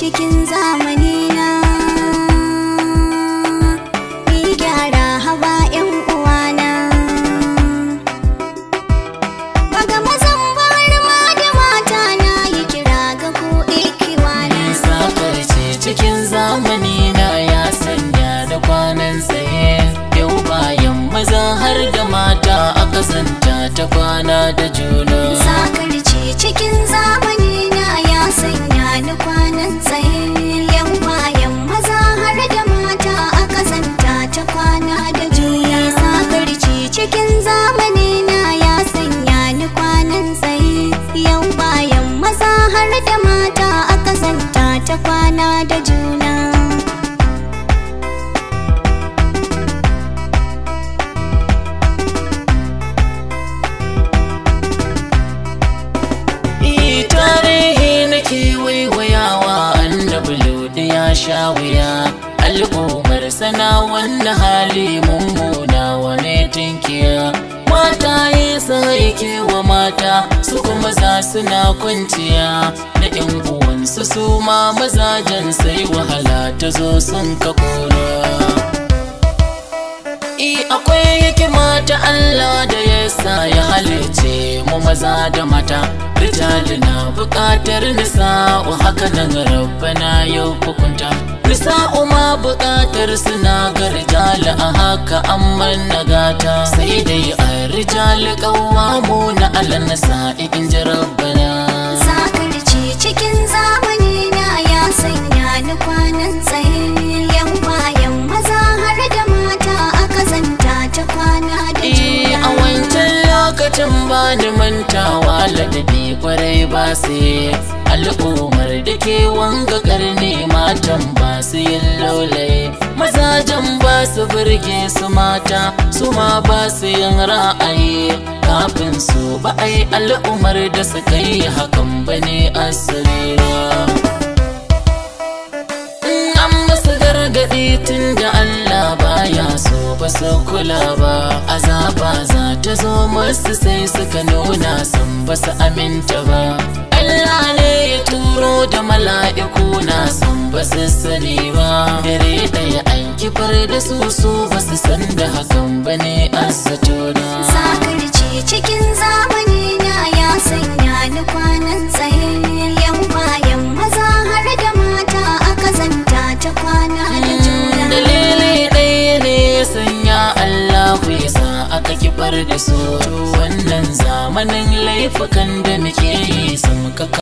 cikin zamani na. Ni gyara haba 'yan uwana. Daga mazan bar ma da mata na yi kira ga ku ikiwana. Sakarci cikin zamani na ya sanya da kwanan tsaye. Yau bayan maza har da mata aka zanta ta kwana da juna. Sakarci cikin zamani na ya sanya ni kwanan tsaye. Yau bayan maza har da mata aka zanta ta kwana da juna. Sakarci cikin zamani na ya sanya ni kwanan tsaye. Yau bayan maza har da mata aka zanta ta kwana da juna. Ya sha wuya al'ummar sana wannan hali mummuna wane tinkiya. Mata yi saike wa mata su kuma za suna kwanciya da 'yan uwansu su ma mazajen sai wahala ta zo sun ka kora. Akwai hikima ta Allah da ya sa ya halice mu maza da mata. Rijali na buƙatar nisa'u haka nan rabbana yau hukunta. Nisa'u ma buƙatar suna ga rijali a haka amman nagata. Sai dai a rijali ƙawamu na ala nisa'i in ji rabbana. Sakarci cikin zamani na ya sanya ni kwanan tsaye. Yan bayan maza har da mata aka zanta ta kwana da juna. A wancan lokacin ba ni mantawa ladabi kwarai ba sai al'ummar da ke wanga karni matan ba su yin laulaye. Mazajen ba su burge su mata su ma ba su yin ra'ayi. Kafin su ba ai al'ummar da suka yi hakan ba ne asali. Gargaɗi tun da Allah baya so ba su kula ba. Azaba za ta zo masu sai suka nuna san ba su aminta ba. Allah ne ya turo da mala'iku na san ba su sani ba. Dare ɗaya an kifar da su ba su san da hakan ba ne azzato na. Sakarci cikin zamani na ya sanya ni kwanan tsaye. Yan bayan maza har da mata aka zanta ta kwana da juna. Dalili ɗaya ne ya sanya Allahu ya sa aka kifar da su. Wannan zamanin laifukan da muke yi sun